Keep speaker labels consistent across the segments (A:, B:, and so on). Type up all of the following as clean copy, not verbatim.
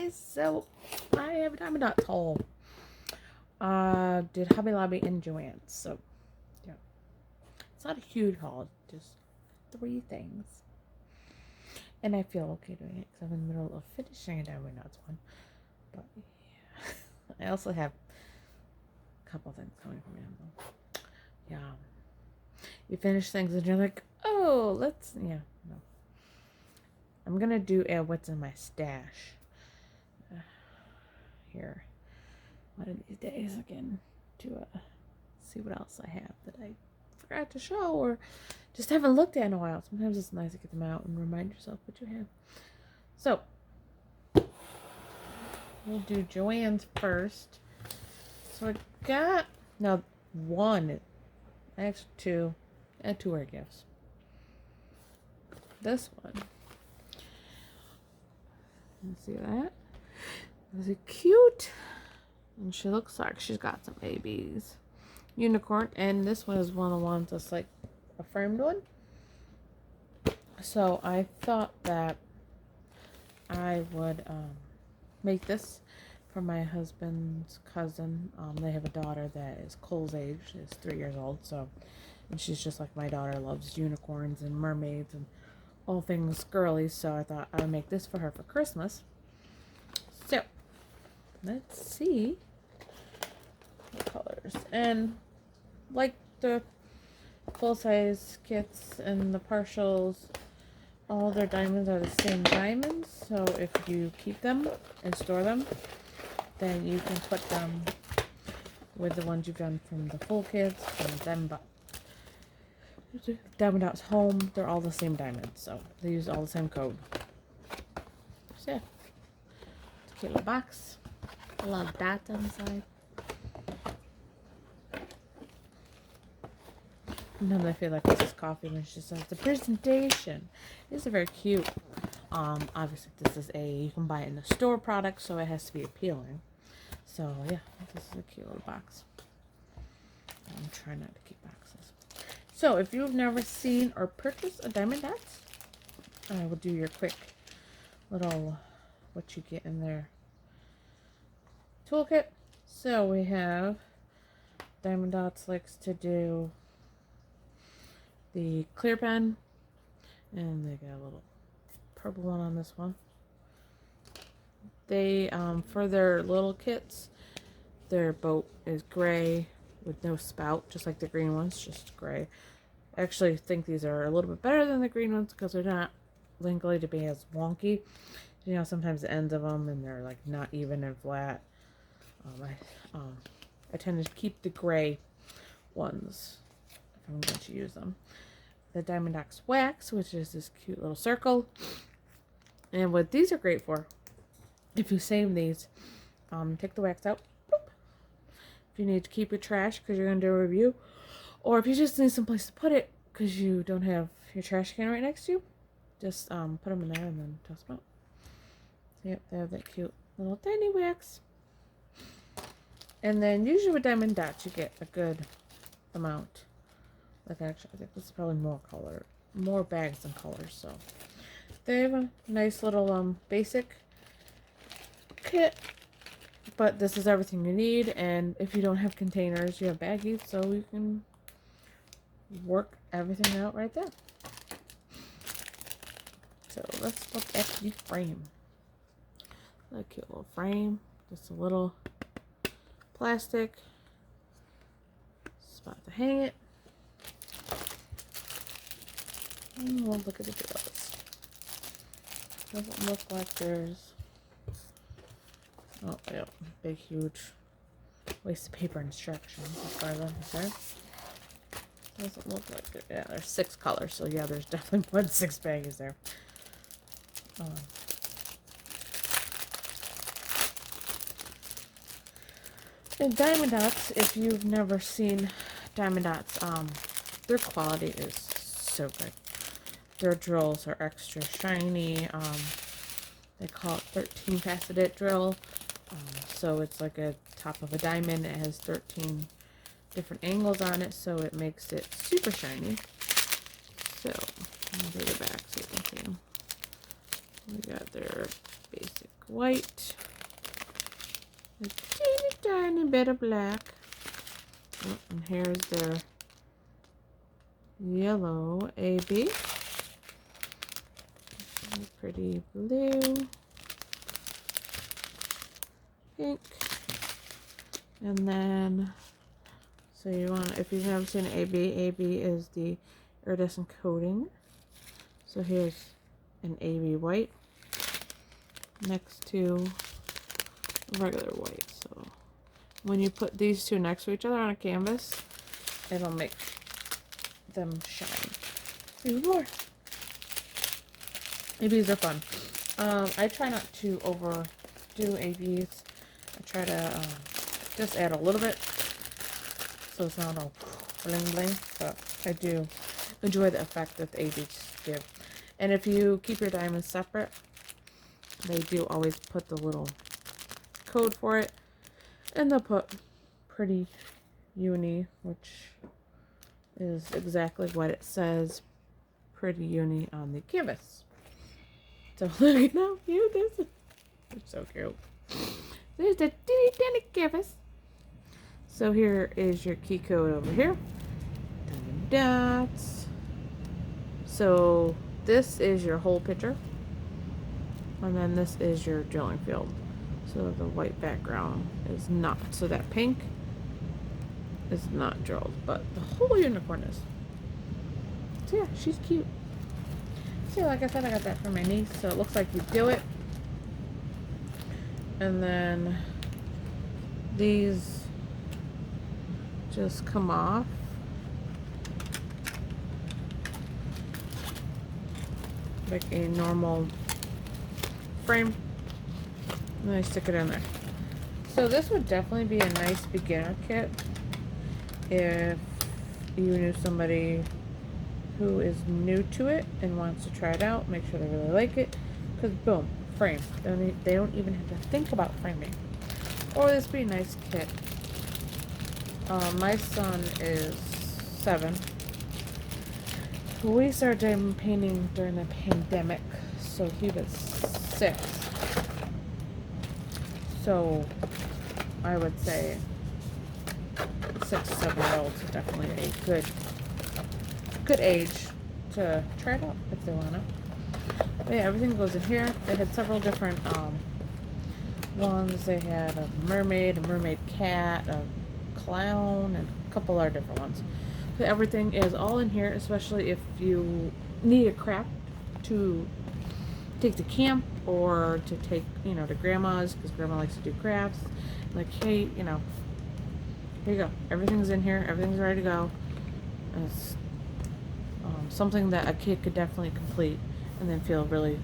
A: guys, so I have a Diamond Dots haul. Did Hobby Lobby and Joann, so yeah. It's not a huge haul, just 3 things. And I feel okay doing it because I'm in the middle of finishing a Diamond Dots one. But yeah, I also have a couple things coming from Amazon. Yeah. You finish things and you're like, oh, no. I'm gonna do what's in my stash here one of these days again to see what else I have that I forgot to show or just haven't looked at in a while. Sometimes it's nice to get them out and remind yourself what you have. So we'll do Joann's first. So I got actually 2, and 2 are gifts. This one. You see that? Is it cute? And she looks like she's got some babies. Unicorn. And this one is one of the ones that's like a framed one. So I thought that I would make this for my husband's cousin. They have a daughter that is Cole's age. She's 3 years old. And she's just like my daughter, loves unicorns and mermaids and all things girly. So I thought I would make this for her for Christmas. So let's see the colors. And like the full-size kits and the partials, all their diamonds are the same diamonds. So if you keep them and store them, then you can put them with the ones you've done from the full kits and Diamond Dots Home. They're all the same diamonds, so they use all the same code. So yeah, it's a cute little box. A lot of dots on the side. Sometimes I feel like this is coffee when she says the presentation. These are very cute. Obviously this is you can buy it in the store product, so it has to be appealing. So yeah, this is a cute little box. I'm trying not to keep boxes. So if you've never seen or purchased a Diamond Dots, I will do your quick little what you get in their toolkit. So we have Diamond Dots likes to do the clear pen, and they got a little purple one on this one. They for their little kits, their boat is gray with no spout, just like the green ones, just gray. I actually think these are a little bit better than the green ones because they're not likely to be as wonky. You know, sometimes the ends of them and they're like not even and flat. I tend to keep the gray ones if I'm going to use them. The Diamond Dots Wax, which is this cute little circle. And what these are great for, if you save these, take the wax out. Boop. If you need to keep your trash because you're going to do a review, or if you just need some place to put it because you don't have your trash can right next to you, just put them in there and then toss them out. So, yep, they have that cute little tiny wax. And then usually with Diamond Dots, you get a good amount. Like actually, I think this is probably more bags than colors. So they have a nice little basic kit, but this is everything you need. And if you don't have containers, you have baggies, so you can work everything out right there. So let's look at the frame. A cute little frame, just a little plastic spot to hang it. And we'll look at the drills. Doesn't look like there's big huge waste of paper instructions as far as I'm concerned. Doesn't look like it. Yeah, there's 6 colors, so yeah, there's definitely more than 6 baggies there. And Diamond Dots, if you've never seen Diamond Dots, their quality is so good. Their drills are extra shiny. They call it 13 faceted drill. So it's like a top of a diamond. It has 13 different angles on it, so it makes it super shiny. So, let me do the back so you can see them. We got their basic white, a teeny tiny bit of black. Oh, and here's their yellow AB. Pretty blue, pink, and then, so you want, if you've never seen AB is the iridescent coating. So here's an AB white next to regular white. So when you put these two next to each other on a canvas, it'll make them shine even more. ABs are fun. I try not to overdo ABs. I try to just add a little bit so it's not all bling bling, but I do enjoy the effect that the ABs give. And if you keep your diamonds separate, they do always put the little code for it, and they'll put pretty uni, which is exactly what it says, pretty uni, on the canvas. So look at how cute this is. It's so cute. There's the teeny tiny canvas. So here is your key code over here. Diamond dots. So this is your whole picture. And then this is your drilling field. So the white background is not. So that pink is not drilled, but the whole unicorn is. So yeah, she's cute. So like I said, I got that for my niece. So it looks like you do it. And then these just come off. Like a normal frame. And then I stick it in there. So this would definitely be a nice beginner kit if you knew somebody who is new to it and wants to try it out, make sure they really like it, because boom, frame. They don't even have to think about framing. Or this would be a nice kit. My son is 7. We started diamond painting during the pandemic, so he was 6. So I would say 6 to 7-year-olds is definitely a good age to try it out if they want to. But yeah, everything goes in here. They had several different ones. They had a mermaid cat, a clown, and a couple other different ones. So everything is all in here, especially if you need a craft to take to camp or to take, to grandma's, because grandma likes to do crafts. Like, hey, here you go. Everything's in here. Everything's ready to go. And it's something that a kid could definitely complete and then feel really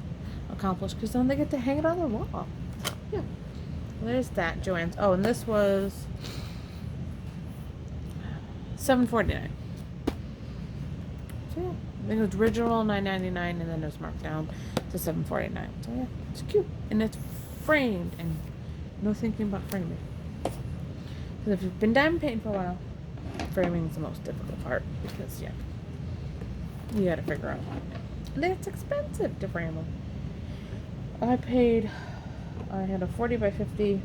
A: accomplished, because then they get to hang it on their wall. Yeah. Well, there's that, Joann's. Oh, and this was $7.49. So yeah, I think it was original $9.99, and then it was marked down to $7.49. So yeah, it's cute, and it's framed, and no thinking about framing. Because if you've been diamond painting for a while, framing is the most difficult part, because yeah, you got to figure out. And it's expensive to frame them. I had a 40 by 50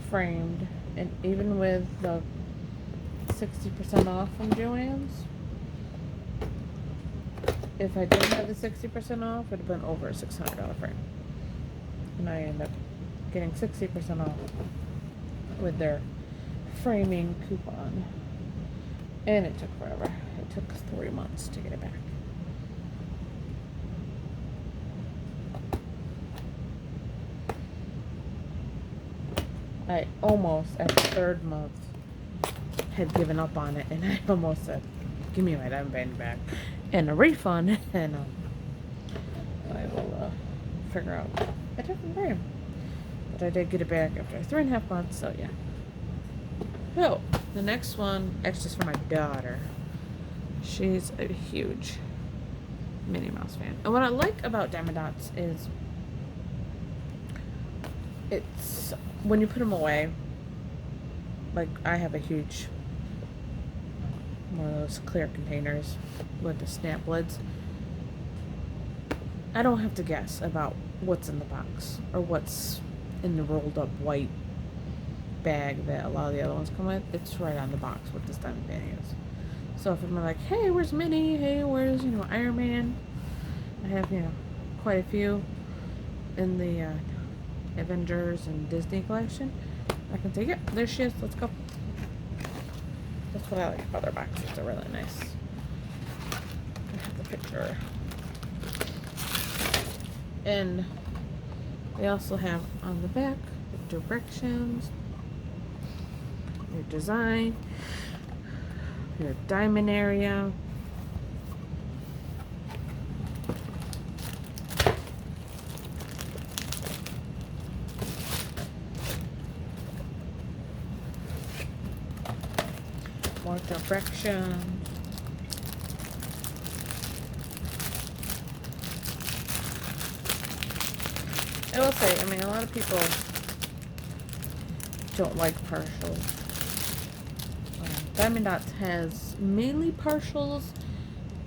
A: framed, and even with the 60% off from Joann's, if I didn't have the 60% off, it would have been over a $600 frame. And I ended up getting 60% off with their framing coupon. And it took forever. It took 3 months to get it back. I almost, at the 3rd month, had given up on it, and I almost said, give me my diamond painting back and a refund, and I will figure out a different frame. But I did get it back after 3.5 months, so yeah. So, the next one, actually is for my daughter. She's a huge Minnie Mouse fan. And what I like about Diamond Dots is it's, when you put them away, like I have a huge, one of those clear containers with the snap lids. I don't have to guess about what's in the box or what's in the rolled up white bag that a lot of the other ones come with. It's right on the box what this diamond painting is. So if I'm like, hey, where's Minnie? Hey, where's, Iron Man? I have, quite a few in the Avengers and Disney collection. I can take it. There she is. Let's go. That's what I like about their boxes. They're really nice. I have the picture. And they also have on the back the directions, your design, your diamond area. More directions. I will say, a lot of people don't like partials. Diamond Dots has mainly partials,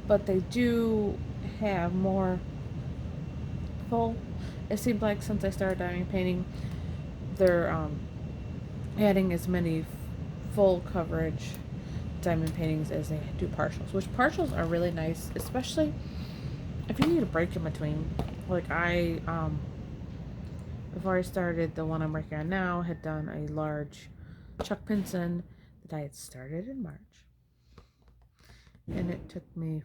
A: but they do have more full. It seems like since I started diamond painting, they're adding as many full coverage diamond paintings as they do partials, which partials are really nice, especially if you need a break in between. Like before I started the one I'm working on now, had done a large Chuck Pinson that I had started in March. And it took me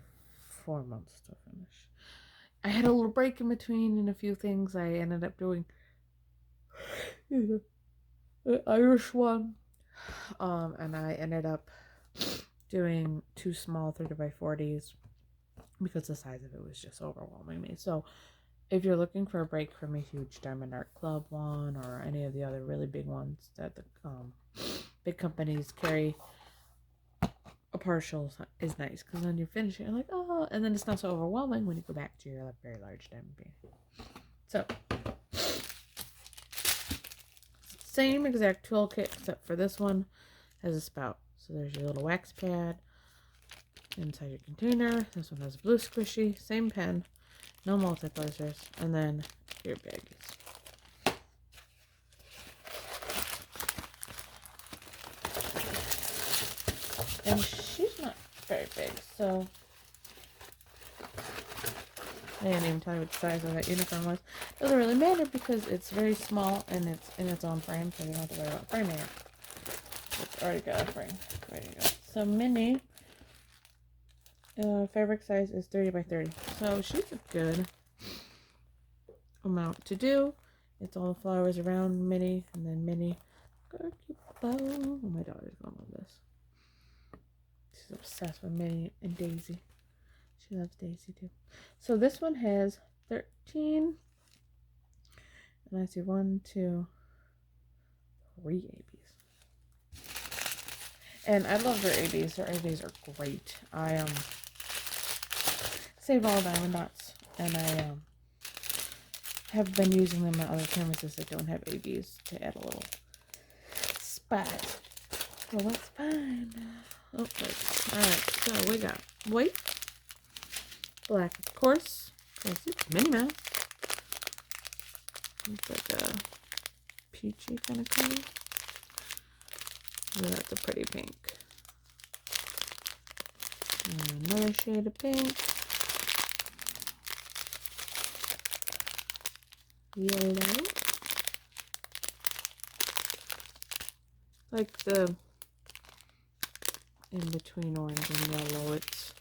A: 4 months to finish. I had a little break in between and a few things. I ended up doing the Irish one. And I ended up doing 2 small 30x40s because the size of it was just overwhelming me. So if you're looking for a break from a huge Diamond Art Club one or any of the other really big ones that the big companies carry, a partial is nice because then you finish it, you're like, oh, and then it's not so overwhelming when you go back to your very large diamond painting. So, same exact toolkit except for this one has a spout. So there's your little wax pad inside your container. This one has a blue squishy, same pen. No multi-placers, and then your baggies. And she's not very big, so I didn't even tell you what the size of that uniform was. It doesn't really matter because it's very small and it's in its own frame, so you don't have to worry about framing it. It's already got a frame ready to go. So Minnie. Fabric size is 30x30, so she's a good amount to do. It's all the flowers around Minnie, and then Minnie. Oh, my daughter's gonna love this. She's obsessed with Minnie and Daisy. She loves Daisy too. So this one has 13, and I see 1, 2, 3 ABs. And I love their ABs. Their ABs are great. I saved all diamond dots, and I have been using them on other canvases that don't have ABs to add a little spot. Well, that's fine. Oh, wait. Alright, so we got white, black, of course, because it's Minnie Mouse. It's like a peachy kind of color. Oh, that's a pretty pink. And another shade of pink. Yellow. Like the in between orange and yellow. It's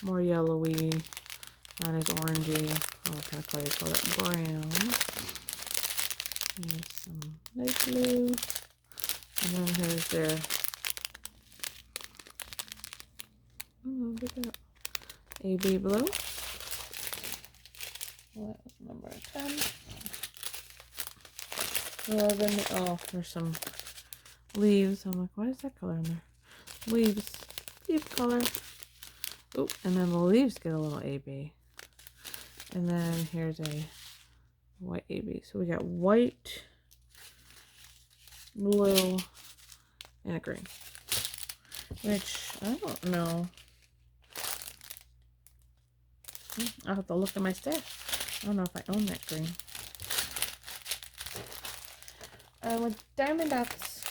A: more yellowy, not as orangey. What kind of color you call it? Brown. Here's some light blue. And then here's their look at that. AB blue. Well, that was number 10. 11. Oh, there's some leaves. I'm like, what is that color in there? Leaves. Leaf color. Oh, and then the leaves get a little AB. And then here's a white AB. So we got white, blue, and a green. Which, I don't know. I'll have to look at my stash. I don't know if I own that green. With diamond dots,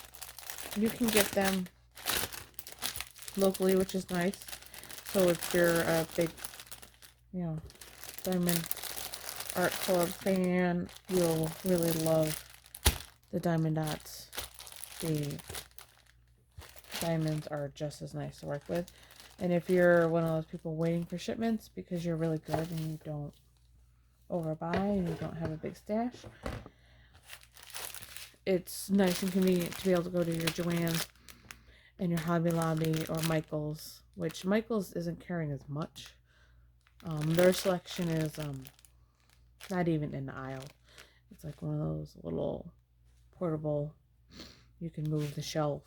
A: you can get them locally, which is nice. So if you're a big, Diamond Art Club fan, you'll really love the diamond dots. The diamonds are just as nice to work with. And if you're one of those people waiting for shipments because you're really good and you don't overbuy and you don't have a big stash, it's nice and convenient to be able to go to your Joann and your Hobby Lobby or Michael's, which Michael's isn't carrying as much. Their selection is not even in the aisle. It's like one of those little portable, you can move the shelf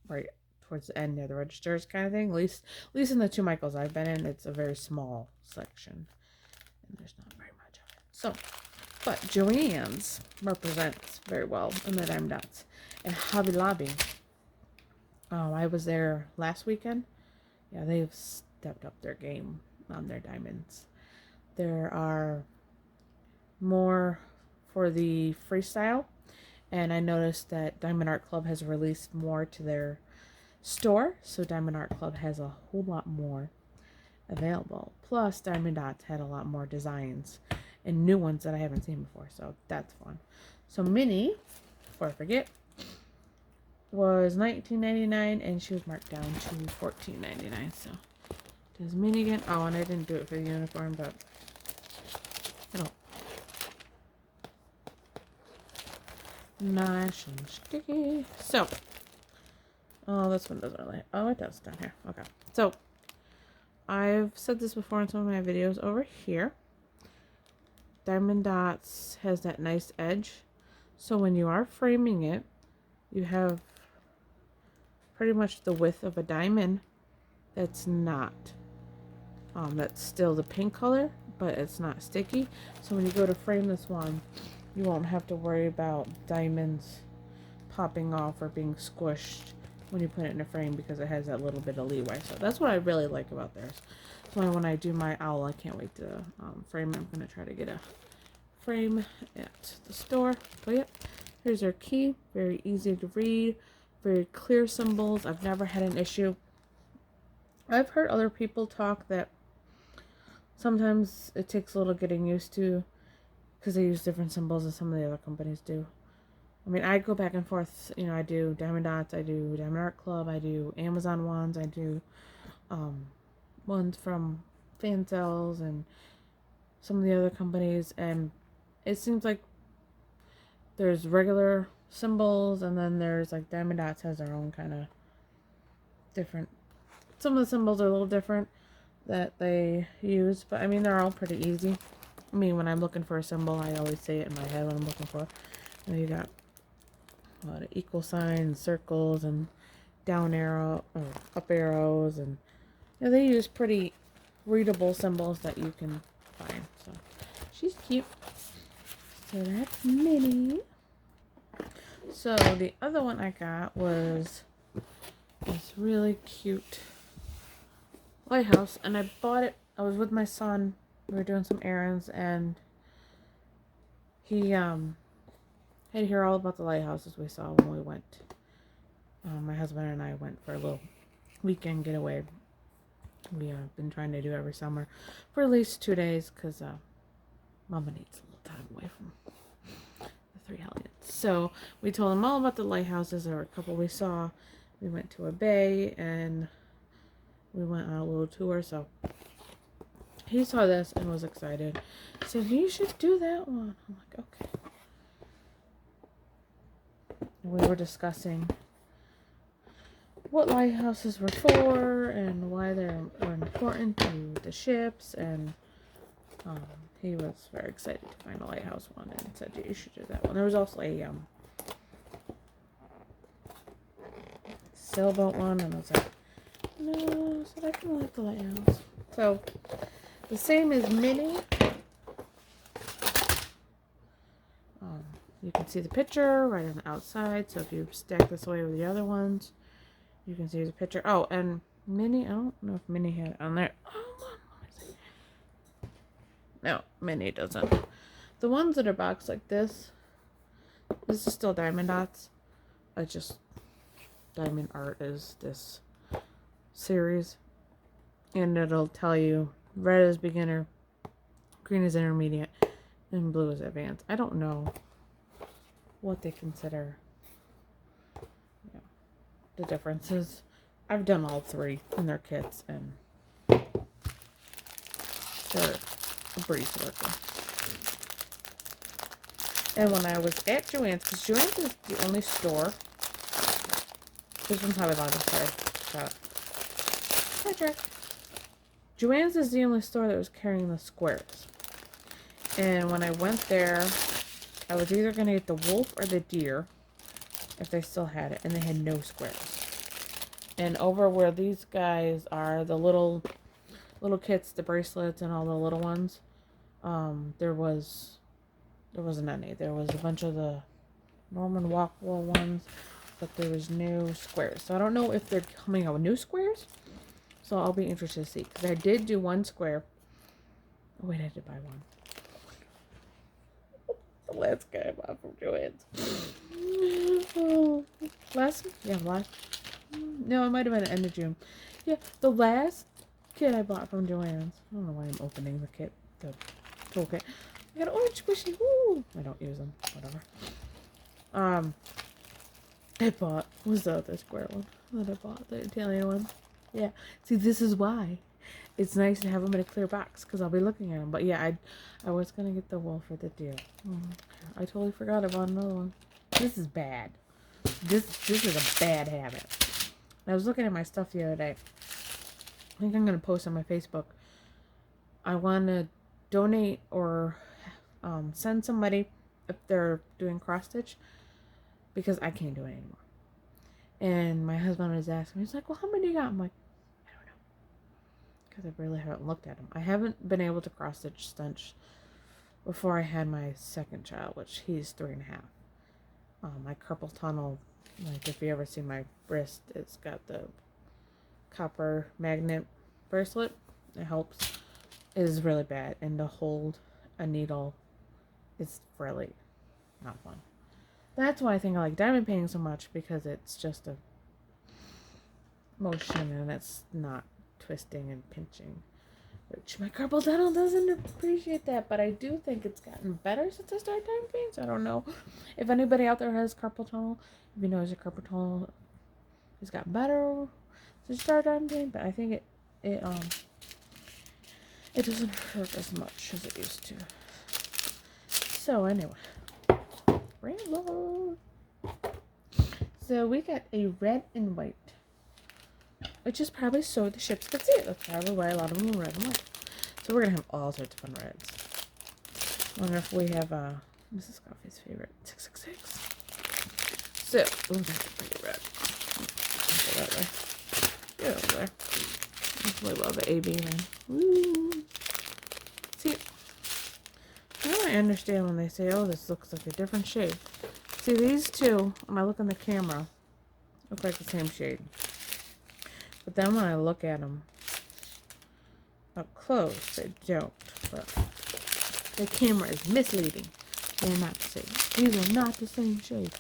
A: right towards the end near the registers kind of thing. At least in the two Michaels I've been in, it's a very small section. And there's not very much of it. So, but Joann's represents very well in the diamond dots. And Hobby Lobby, I was there last weekend. Yeah, they've stepped up their game on their diamonds. There are more for the freestyle, and I noticed that Diamond Art Club has released more to their store, so Diamond Art Club has a whole lot more available. Plus, Diamond Dots had a lot more designs and new ones that I haven't seen before, so that's fun. So Minnie, before I forget, was $19.99 and she was marked down to $14.99. So does Minnie again? Oh, and I didn't do it for the uniform, but it'll nice and sticky. So, oh, this one doesn't really. Oh, it does down here. Okay. So, I've said this before in some of my videos over here. Diamond Dots has that nice edge. So when you are framing it, you have pretty much the width of a diamond that's not. That's still the pink color, but it's not sticky. So when you go to frame this one, you won't have to worry about diamonds popping off or being squished when you put it in a frame because it has that little bit of leeway. So that's what I really like about theirs. So when I do my owl, I can't wait to frame it. I'm going to try to get a frame at the store. But yeah, here's our key. Very easy to read. Very clear symbols. I've never had an issue. I've heard other people talk that sometimes it takes a little getting used to because they use different symbols than some of the other companies do. I mean, I go back and forth. I do Diamond Dots, I do Diamond Art Club, I do Amazon ones, I do ones from Fan Cells and some of the other companies, and it seems like there's regular symbols, and then there's like Diamond Dots has their own kind of different. Some of the symbols are a little different that they use, but I mean they're all pretty easy. I mean, when I'm looking for a symbol, I always say it in my head what I'm looking for. You got a lot of equal signs, circles, and down arrow or up arrows, and they use pretty readable symbols that you can find. So she's cute. So that's Minnie. So the other one I got was this really cute lighthouse, and I bought it. I was with my son. We were doing some errands, and he had to hear all about the lighthouses we saw when we went. My husband and I went for a little weekend getaway. We have been trying to do every summer for at least 2 days because Mama needs a little time away from the three hellions. So we told him all about the lighthouses. There were a couple we saw. We went to a bay and we went on a little tour. So he saw this and was excited. He said, "You should do that one." I'm like, okay. We were discussing what lighthouses were for and why they were important to the ships, and he was very excited to find a lighthouse one and said, "You should do that one." There was also a sailboat one, and I was like, "No," I said, "I kind of like the lighthouse." So the same as Minnie. You can see the picture right on the outside. So if you stack this away with the other ones, you can see the picture. Oh, and Minnie, I don't know if Minnie had it on there. Oh, let me see. No, Minnie doesn't. The ones that are boxed like this is still diamond dots. I just, diamond art is this series. And it'll tell you red is beginner, green is intermediate, and blue is advanced. I don't know what they consider, the differences. I've done all three in their kits, and they're a breeze to work with. And when I was at Joann's, because Joann's is the only store, this one's probably loud, sorry, shut up. Patrick. Joann's is the only store that was carrying the squares. And when I went there, I was either going to get the wolf or the deer, if they still had it, and they had no squares. And over where these guys are, the little kits, the bracelets, and all the little ones, there wasn't any. There was a bunch of the Norman Rockwell ones, but there was no squares. So I don't know if they're coming out with new squares. So I'll be interested to see. Because I did do one square. Oh, wait, I did buy one. The last guy I bought from Joann's. Oh, no, it might have been the end of June. Yeah, the last kit I bought from Joann's. I don't know why I'm opening the toolkit. I got an orange squishy. Woo! I don't use them. Whatever. I bought, was the other square one that I bought, the Italian one. Yeah. See, this is why it's nice to have them in a clear box, because I'll be looking at them. But yeah, I was going to get the wolf or the deer. I totally forgot about another one. This is bad. This is a bad habit. I was looking at my stuff the other day. I think I'm going to post on my Facebook. I want to donate or send somebody if they're doing cross stitch, because I can't do it anymore. And my husband was asking me, he's like, well, how many do you got? I'm like, I don't know, because I really haven't looked at them. I haven't been able to cross stitch since before I had my second child, which he's 3.5. My carpal tunnel, like if you ever see my wrist, it's got the copper magnet bracelet. It helps. It is really bad, and to hold a needle is really not fun. That's why I think I like diamond painting so much, because it's just a motion and it's not twisting and pinching, which my carpal tunnel doesn't appreciate that. But I do think it's gotten better since I started diamond painting. So I don't know if anybody out there has carpal tunnel. If you know there's a carpal tunnel, it's got better since I started diamond painting. But I think it doesn't hurt as much as it used to. So anyway. Rainbow. So we got a red and white, which is probably so the ships could see it. That's probably why a lot of them are red and white. So we're gonna have all sorts of fun reds. I wonder if we have Mrs. Coffee's favorite 666. So, ooh, that's a pretty red. Go that way. Get over there. That's really well the AB line. Woo. See. Now I understand when they say, oh, this looks like a different shade. See, these two, when I look on the camera, look like the same shade. But then when I look at them up close, they don't. But the camera is misleading. They're not the same. These are not the same shade.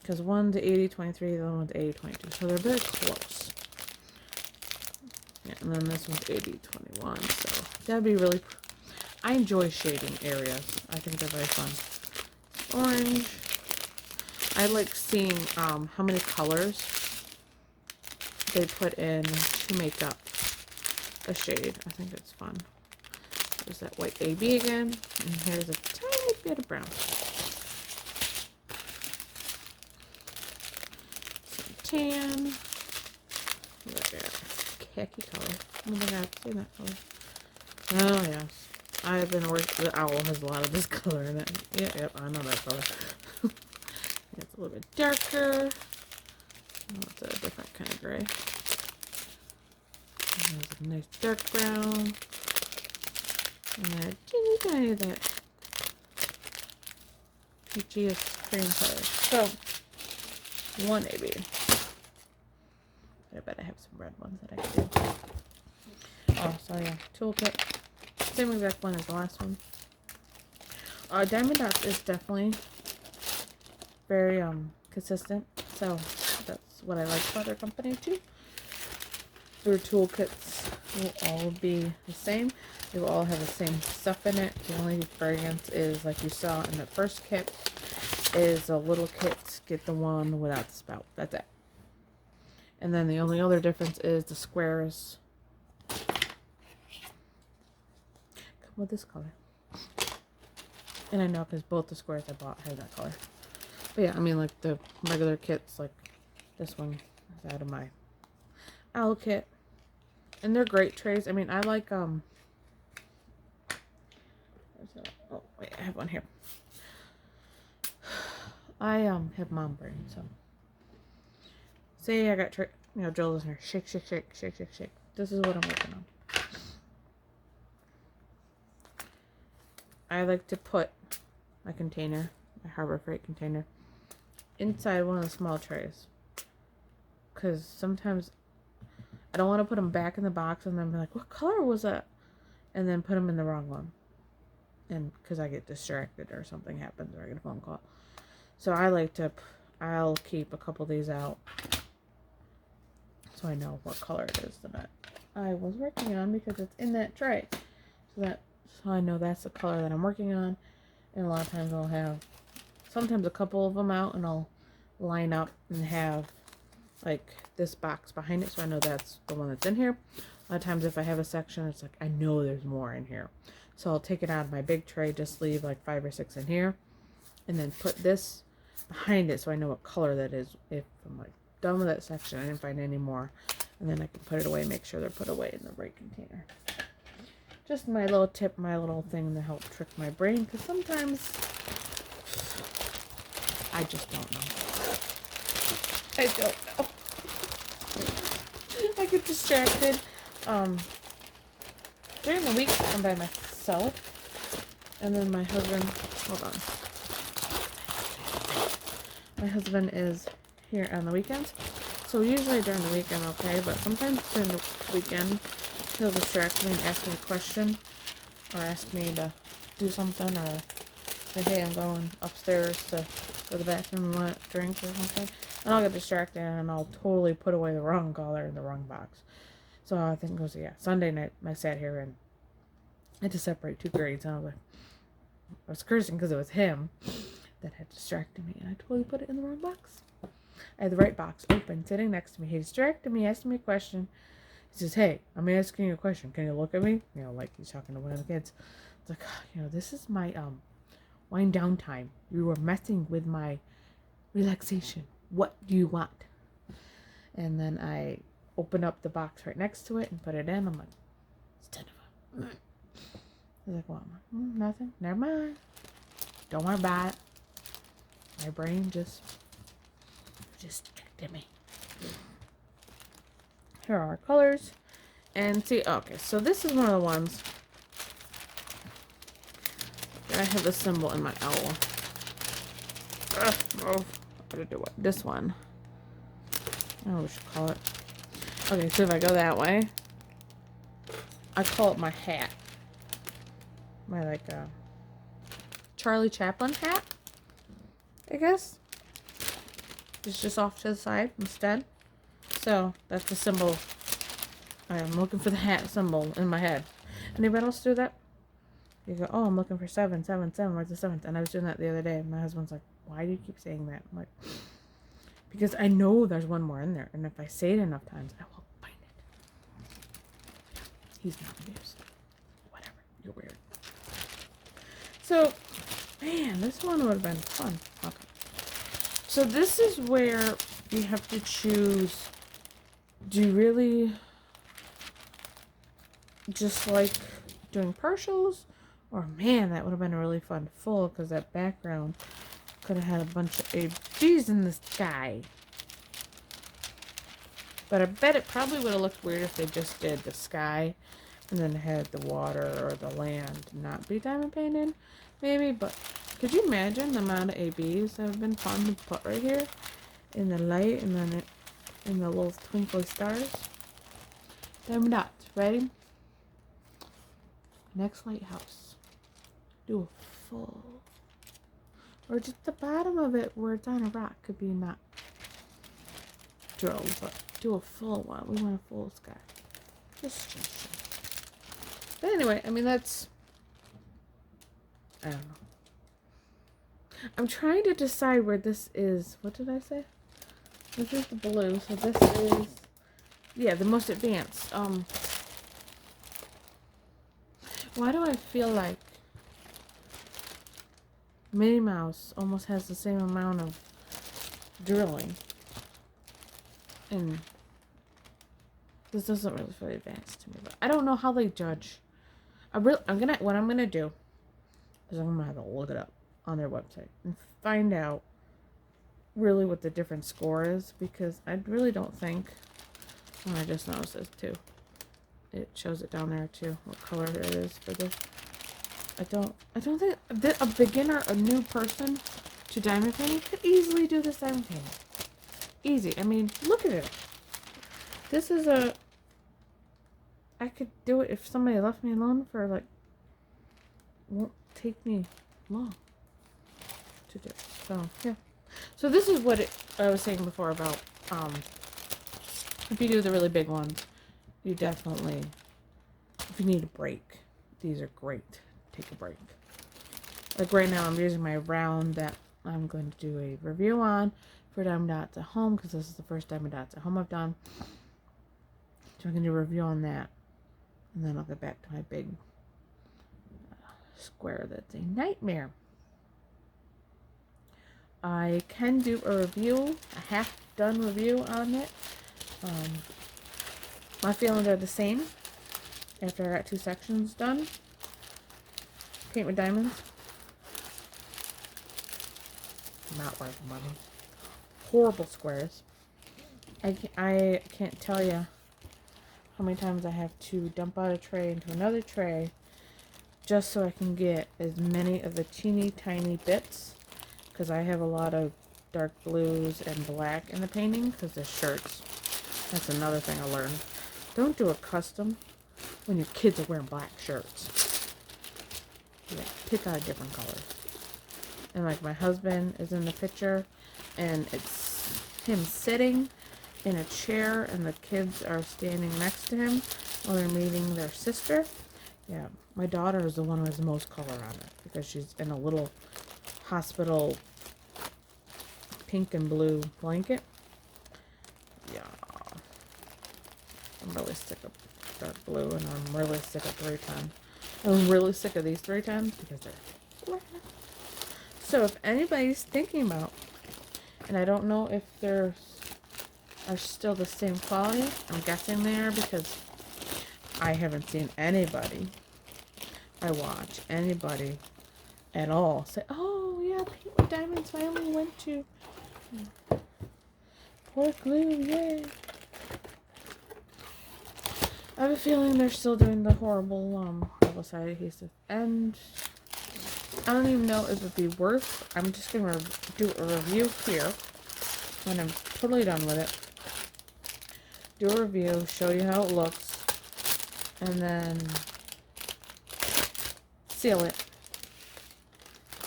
A: Because one's 80-23, the other one's 80-22. So they're very close. Yeah, and then this one's 80-21. So that'd be really... I enjoy shading areas. I think they're very fun. Orange. I like seeing how many colors they put in to make up a shade. I think it's fun. There's that white AB again. And here's a tiny bit of brown. Some tan. Look at khaki color. Oh my god, I've seen that color. Oh, yes. I've been working. The owl has a lot of this color in it. Yeah, I know that color. It's a little bit darker. Oh, it's a different kind of gray. And there's a nice dark brown. And then a teeny tiny of that peachiest cream color. So, one maybe. I bet I have some red ones that I can do. Oh, so yeah, toolkit. Same exact one as the last one. Diamond Dots is definitely very consistent, so that's what I like about their company too. Their toolkits will all be the same. They will all have the same stuff in it. The only variance is, like you saw in the first kit, is a little kit. Get the one without the spout. That's it. And then the only other difference is the squares come with this color. And I know because both the squares I bought have that color. But yeah, I mean, like the regular kits, like this one is out of my owl kit. And they're great trays. I mean, I like, oh, wait, I have one here. I have mom brain, so say I got Joel's in here. Shake, shake, shake, shake, shake, shake. This is what I'm working on. I like to put my container, my Harbor Freight container, inside one of the small trays. Because sometimes I don't want to put them back in the box and then be like, what color was that? And then put them in the wrong one. And because I get distracted or something happens or I get a phone call. So I like to, I'll keep a couple of these out so I know what color it is that I was working on because it's in that tray. So I know that's the color that I'm working on. And a lot of times I'll have sometimes a couple of them out and I'll line up and have like this box behind it so I know that's the one that's in here. A lot of times if I have a section, it's like I know there's more in here. So I'll take it out of my big tray, just leave like 5 or 6 in here, and then put this behind it so I know what color that is. If I'm like done with that section, I didn't find any more, and then I can put it away, make sure they're put away in the right container. Just my little tip, my little thing to help trick my brain, because sometimes I just don't know. I don't know. I get distracted. During the week, I'm by myself, and then my husband, hold on. My husband is here on the weekends, so usually during the week I'm okay, but sometimes during the weekend, he'll distract me and ask me a question, or ask me to do something, or say, hey, I'm going upstairs to go to the bathroom and want a drink or something. And I'll get distracted and I'll totally put away the wrong color in the wrong box. So I think it was, Sunday night I sat here and I had to separate 2 grades. And I was cursing because it was him that had distracted me. And I totally put it in the wrong box. I had the right box open, sitting next to me. He distracted me, asked me a question. He says, hey, I'm asking you a question. Can you look at me? Like he's talking to one of the kids. It's like, this is my wind down time. You were messing with my relaxation. What do you want? And then I open up the box right next to it and put it in. I'm like, it's 10 of them. He's like, well, I'm like, nothing. Never mind. Don't worry about it. My brain just distracted me. Here are our colors. And see, okay, so this is one of the ones that I have the symbol in my owl. Oh, how to do it? This one. I don't know what we should call it. Okay, so if I go that way, I call it my hat. My like Charlie Chaplin hat, I guess. It's just off to the side instead. So that's the symbol. I'm looking for the hat symbol in my head. Anybody else do that? You go, oh, I'm looking for 7, 7, 7. Where's the 7th? And I was doing that the other day. My husband's like, why do you keep saying that? I'm like, because I know there's one more in there. And if I say it enough times, I will find it. He's not amused. Whatever. You're weird. So, man, this one would have been fun. Okay. So this is where you have to choose, do you really just like doing partials? Or, man, that would have been a really fun full, because that background could have had a bunch of ABGs in the sky. But I bet it probably would have looked weird if they just did the sky and then had the water or the land not be diamond painted, maybe. But could you imagine the amount of ABs that have been fun to put right here in the light and then in the little twinkly stars? Diamond dots, ready? Next lighthouse. Do a full. Or just the bottom of it where it's on a rock could be not drilled, but do a full one. We want a full sky. Just suggestion. But anyway, I mean, that's, I don't know. I'm trying to decide where this is. What did I say? This is the blue, so this is, yeah, the most advanced. Why do I feel like Minnie Mouse almost has the same amount of drilling, and this doesn't really feel advanced to me? But I don't know how they judge. What I'm gonna do is I'm gonna have to look it up on their website and find out really what the different score is, because I really don't think. Oh, I just noticed this too. It shows it down there too, what color it is for this. I don't think a beginner, a new person to diamond painting could easily do this diamond painting. Easy. I mean, look at it. This is I could do it if somebody left me alone for like, won't take me long to do. So, yeah. So this is what I was saying before about, if you do the really big ones, you definitely, if you need a break, these are great. Take a break. Like right now, I'm using my round that I'm going to do a review on for Diamond Dots at Home, because this is the first Diamond Dots at Home I've done. So I'm going to do a review on that, and then I'll get back to my big square that's a nightmare. I can do a review, a half-done review on it. My feelings are the same after I got 2 sections done. Paint with diamonds. Not worth money. Horrible squares. I can't tell you how many times I have to dump out a tray into another tray just so I can get as many of the teeny tiny bits, because I have a lot of dark blues and black in the painting because they're shirts. That's another thing I learned. Don't do a custom when your kids are wearing black shirts. Yeah, pick out a different color. And like my husband is in the picture, and it's him sitting in a chair, and the kids are standing next to him while they're meeting their sister. Yeah, my daughter is the one who has the most color on it, because she's in a little hospital pink and blue blanket. Yeah, I'm really sick of dark blue, and I'm really sick of 310. I'm really sick of these 310s because they're... So if anybody's thinking about, and I don't know if they're are still the same quality, I'm guessing they are, because I haven't seen anybody I watch anybody at all say, oh yeah, Paint with Diamonds finally went to Port Glue, yay. I have a feeling they're still doing the horrible double-sided adhesive, and I don't even know if it'd be worth. I'm just gonna do a review here when I'm totally done with it. Do a review, show you how it looks, and then seal it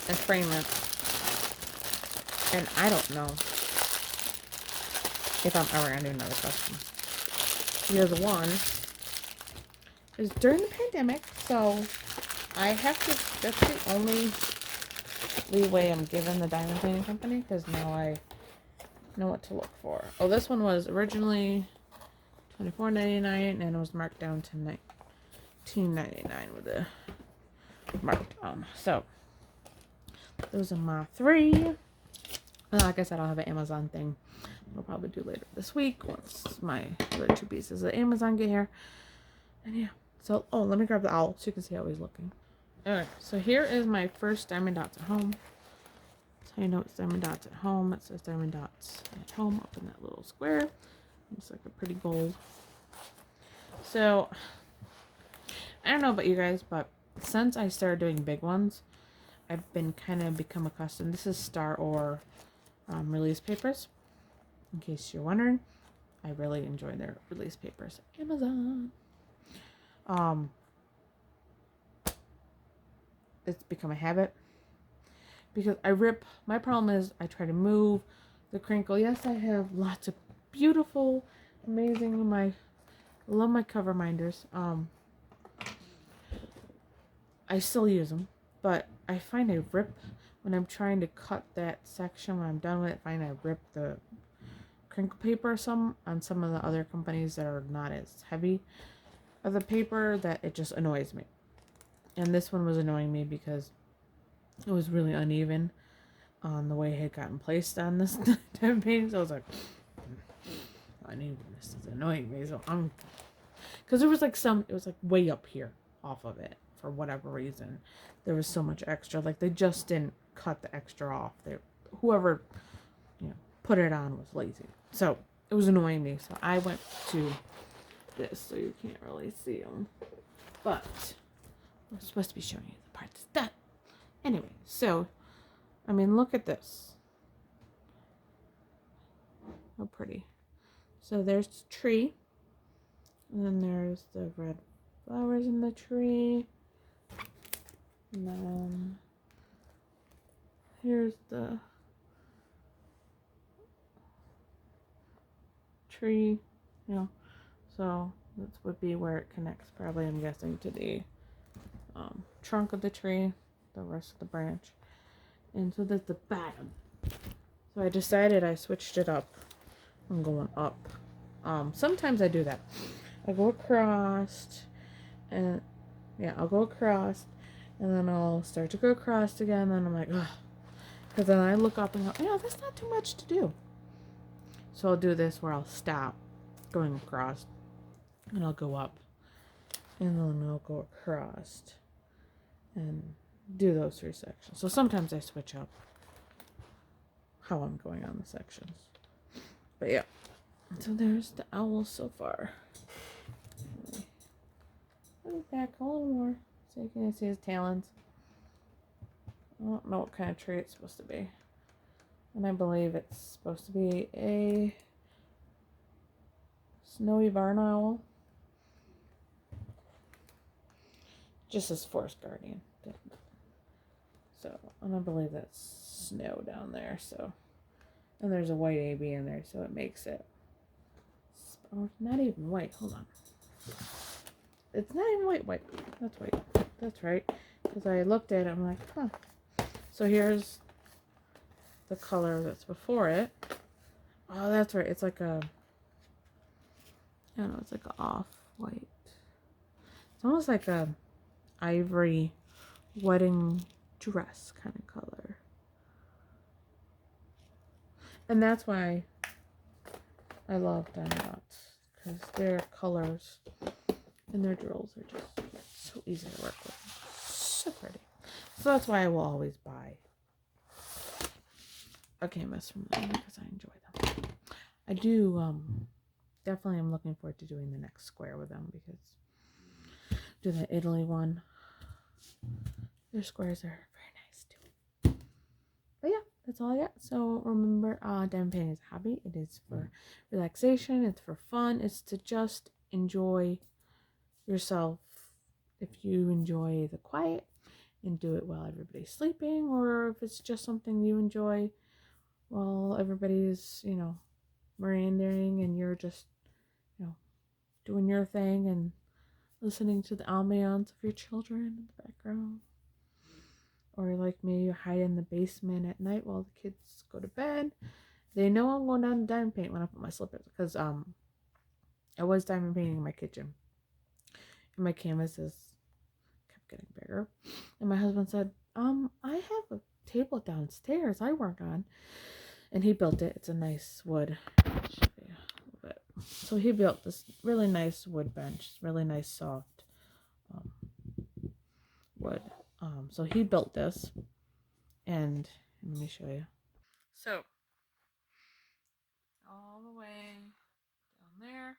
A: and frame it. And I don't know if I'm ever gonna do another custom. Because one is during the pandemic, so I have to, that's the only leeway I'm giving the diamond painting company, because now I know what to look for. Oh, this one was originally $24.99 and it was marked down to $19.99 with a markdown. So those are my 3. Like I said, I'll have an Amazon thing we'll probably do later this week once my other 2 pieces of Amazon get here. And yeah, so, oh, let me grab the owl so you can see how he's looking. Alright, so here is my first Diamond Dots at Home. That's how you know it's Diamond Dots at Home. It says Diamond Dots at Home up in that little square. Looks like a pretty gold. So, I don't know about you guys, but since I started doing big ones, I've been kind of become accustomed. This is Star Or release papers. In case you're wondering, I really enjoy their release papers. Amazon. it's become a habit because I rip. My problem is I try to move the crinkle. Yes, I have lots of beautiful, amazing, I love my cover minders. I still use them, but I find I rip when I'm trying to cut that section. When I'm done with it, I find I rip the crinkle paper on some of the other companies that are not as heavy of the paper, that it just annoys me. And this one was annoying me because it was really uneven on the way it had gotten placed on this painting. So I was like, unevenness is annoying me. So because there was like it was like way up here off of it for whatever reason. There was so much extra. Like they just didn't cut the extra off. Whoever put it on was lazy. So it was annoying me. So I went to this, so you can't really see them. But I'm supposed to be showing you the part that's done. Anyway, so I mean, look at this. How pretty. So there's the tree. And then there's the red flowers in the tree. And then here's the tree. So that would be where it connects, probably, I'm guessing, to the trunk of the tree, the rest of the branch. And so that's the bottom. So I decided I switched it up. I'm going up. Sometimes I do that. I go across, and I'll go across, and then I'll start to go across again, and I'm like, ugh. Because then I look up and go, that's not too much to do. So I'll do this where I'll stop going across, and I'll go up, and then I'll go across, and do those 3 sections. So sometimes I switch up how I'm going on the sections. But yeah. So there's the owl so far. Let me back a little more so you can see his talons. I don't know what kind of tree it's supposed to be. And I believe it's supposed to be a snowy barn owl. Just as forest guardian. So, and I believe that's snow down there. So, and there's a white AB in there, so it makes it. Oh, not even white. Hold on. It's not even white. That's white. That's right. Because I looked at it, I'm like, huh. So here's the color that's before it. Oh, that's right. It's like I don't know, it's like a off-white. It's almost like a ivory wedding dress kind of color. And that's why I love Diamond Dots, because their colors and their drills are just so easy to work with. So pretty. So that's why I will always buy a canvas from them, because I enjoy them. I do definitely am looking forward to doing the next square with them, because do the Italy one. Their squares are very nice too. But yeah, that's all I got. So remember, diamond painting is a hobby. It is for relaxation. It's for fun. It's to just enjoy yourself. If you enjoy the quiet and do it while everybody's sleeping, or if it's just something you enjoy while everybody's, meandering and you're just, doing your thing and listening to the ambiance of your children in the background. Or like me, you hide in the basement at night while the kids go to bed. They know I'm going down to diamond paint when I put my slippers, because I was diamond painting in my kitchen. And my canvases kept getting bigger. And my husband said, I have a table downstairs I work on. And he built it. It's a nice wood. So he built this really nice wood bench, really nice soft wood. So he built this, and let me show you. So all the way down there,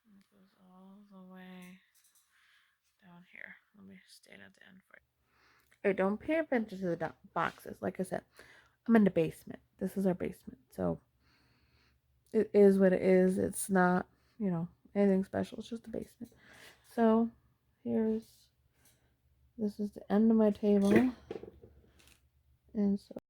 A: and it goes all the way down here. Let me stand at the end for you. Hey, don't pay attention to the boxes. Like I said, I'm in the basement. This is our basement, so it is what it is. It's not, anything special. It's just a basement. So here's This is the end of my table. And so